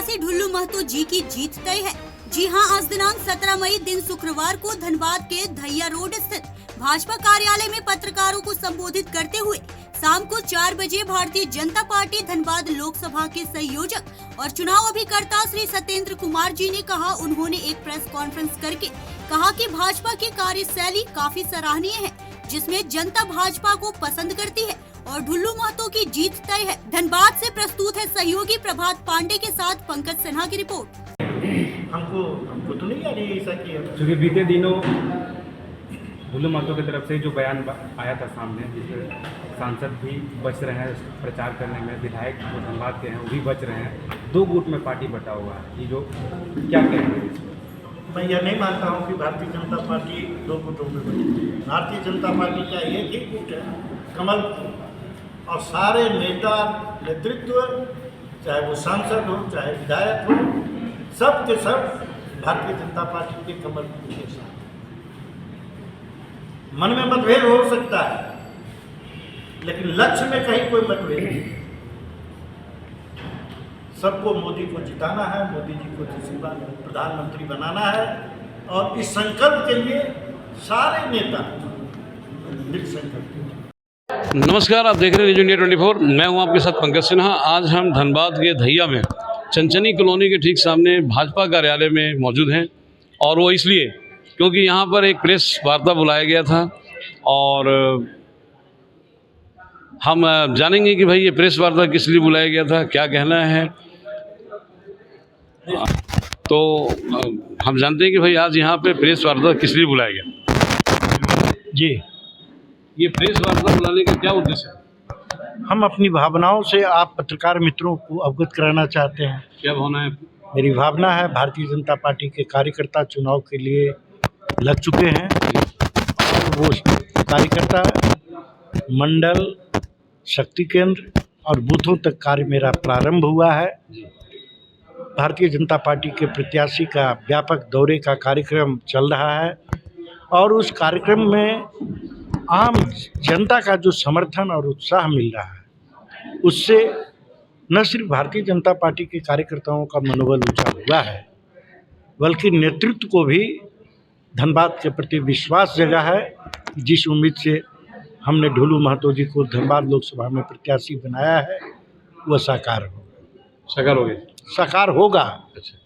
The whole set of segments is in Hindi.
प्रत्याशी ढुल्लू महतो जी की जीत तय है। जी हां, आज दिनांक 17 मई दिन शुक्रवार को धनबाद के धैया रोड स्थित भाजपा कार्यालय में पत्रकारों को संबोधित करते हुए शाम को 4 बजे भारतीय जनता पार्टी धनबाद लोकसभा के संयोजक और चुनाव अभिकर्ता श्री सत्येंद्र कुमार जी ने कहा, उन्होंने एक प्रेस कॉन्फ्रेंस करके कहा कि भाजपा की कार्यशैली काफी सराहनीय है, जिसमें जनता भाजपा को पसंद करती है और ढुल्लू महतो की जीत तय है। धनबाद से प्रस्तुत है सहयोगी प्रभात पांडे के साथ पंकज सिन्हा की रिपोर्ट। हमको तो नहीं आ रही ऐसा किया, क्योंकि बीते दिनों ढुल्लू महतो की तरफ से जो बयान आया था सामने, जिसमें सांसद भी बच रहे हैं प्रचार करने में, विधायक जो धनबाद के हैं वो भी बच रहे हैं, 2 गुट में पार्टी बटा हुआ है, ये जो क्या कहेंगे? मैं यह नहीं मानता हूँ कि भारतीय जनता पार्टी 2 गुटों में बची। भारतीय जनता पार्टी का एक ही गुट है, कमल, और सारे नेता नेतृत्व, चाहे वो सांसद हो चाहे विधायक हो, सब के सब भारतीय जनता पार्टी के कमल के साथ। मन में मतभेद हो सकता है, लेकिन लक्ष्य में कहीं कोई मतभेद नहीं। सबको मोदी को जिताना है, मोदी जी को दूसरी बार प्रधानमंत्री बनाना है, और इस संकल्प के लिए सारे नेता दृढ़ संकल्प। नमस्कार, आप देख रहे हैं न्यूज़ इंडिया 24। मैं हूं आपके साथ पंकज सिन्हा। आज हम धनबाद के धैया में चंचनी कॉलोनी के ठीक सामने भाजपा कार्यालय में मौजूद हैं, और वो इसलिए क्योंकि यहाँ पर एक प्रेस वार्ता बुलाया गया था, और हम जानेंगे कि भाई ये प्रेस वार्ता किस लिए बुलाया गया था, क्या कहना है। तो हम जानते हैं कि भाई आज यहाँ पे प्रेस वार्ता किस लिए बुलाया गया। जी, ये प्रेस वार्ता बुलाने का क्या उद्देश्य है? हम अपनी भावनाओं से आप पत्रकार मित्रों को अवगत कराना चाहते हैं। क्या भावना है? मेरी भावना है, भारतीय जनता पार्टी के कार्यकर्ता चुनाव के लिए लग चुके हैं, और वो कार्यकर्ता मंडल, शक्ति केंद्र और बूथों तक कार्य मेरा प्रारंभ हुआ है। भारतीय जनता पार्टी के प्रत्याशी का व्यापक दौरे का कार्यक्रम चल रहा है, और उस कार्यक्रम में आम जनता का जो समर्थन और उत्साह मिल रहा है, उससे न सिर्फ भारतीय जनता पार्टी के कार्यकर्ताओं का मनोबल ऊंचा हुआ है, बल्कि नेतृत्व को भी धनबाद के प्रति विश्वास जगा है। जिस उम्मीद से हमने ढुल्लू महतो जी को धनबाद लोकसभा में प्रत्याशी बनाया है, वह साकार होगा। साकार होगा। अच्छा,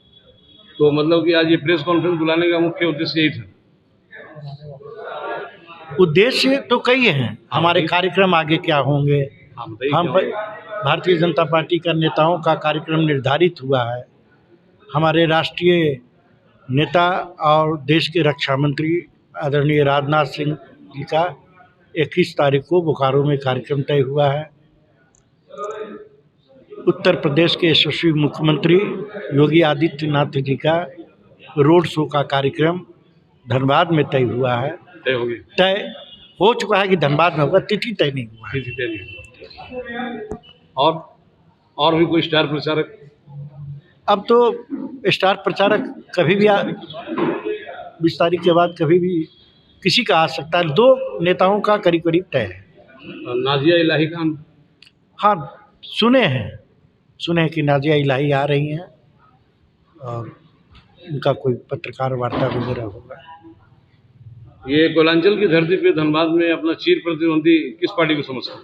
तो मतलब कि आज ये प्रेस कॉन्फ्रेंस बुलाने का मुख्य उद्देश्य यही था? उद्देश्य तो कई हैं, हमारे कार्यक्रम आगे क्या होंगे। हम भारतीय जनता पार्टी का नेताओं का कार्यक्रम निर्धारित हुआ है। हमारे राष्ट्रीय नेता और देश के रक्षा मंत्री आदरणीय राजनाथ सिंह जी का 21 तारीख को बोकारो में कार्यक्रम तय हुआ है। उत्तर प्रदेश के यशस्वी मुख्यमंत्री योगी आदित्यनाथ जी का रोड शो का कार्यक्रम धनबाद में तय हुआ है। तय हो चुका है कि धनबाद में होगा, तिथि तय नहीं हुआ है। और भी कोई स्टार प्रचारक? अब तो स्टार प्रचारक कभी भी 20 तारीख के बाद कभी भी किसी का आ सकता है। 2 नेताओं का करीब करीब तय है। नाजिया इलाही खान? हाँ, सुने हैं कि नाजिया इलाही आ रही हैं, और उनका कोई पत्रकार वार्ता वगैरह होगा। ये कोयलांचल की धरती पे धनबाद में अपना चीर प्रतिद्वंदी किस पार्टी को समझता है?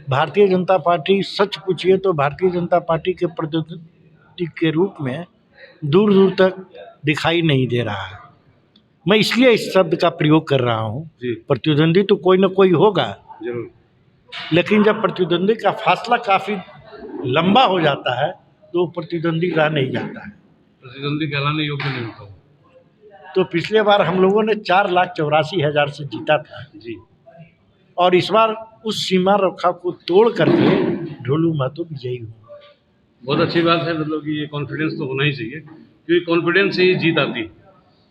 भारतीय जनता पार्टी, सच पूछिए तो भारतीय जनता पार्टी के प्रतिद्वंदी के रूप में दूर दूर तक दिखाई नहीं दे रहा है। मैं इसलिए इस शब्द का प्रयोग कर रहा हूँ। प्रतिद्वंदी तो कोई ना कोई होगा जरूर, लेकिन जब प्रतिद्वंदी का फासला काफ़ी लंबा हो जाता है तो प्रतिद्वंदी रह नहीं जाता है, प्रतिद्वंदी कहलाने योग्य नहीं होता। तो पिछले बार हम लोगों ने 4,84,000 से जीता था जी, और इस बार उस सीमा रेखा को तोड़ करके ढुल्लू महतो विजयी हुआ। बहुत अच्छी बात है, मतलब कि ये कॉन्फिडेंस तो होना ही चाहिए, क्योंकि कॉन्फिडेंस से ही जीत आती है।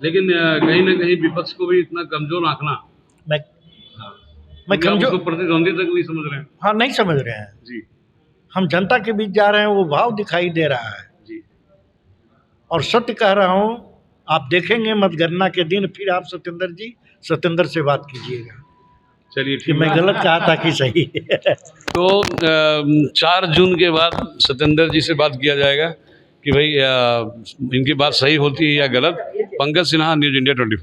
लेकिन कहीं ना कहीं विपक्ष को भी इतना कमजोर आंकना, मैं कमजोर प्रतिद्वंदी तक नहीं समझ रहे हैं। हाँ, नहीं समझ रहे हैं जी। हम जनता के बीच जा रहे हैं, वो भाव दिखाई दे रहा है जी। और सत्य कह रहा हूँ, आप देखेंगे मतगणना के दिन फिर आप सत्येंद्र से बात कीजिएगा। चलिए, कि मैं गलत कहा था कि सही। तो 4 जून के बाद सत्येंद्र जी से बात किया जाएगा, कि भाई इनकी बात सही होती है या गलत। Pankaj Sinha, news India 24।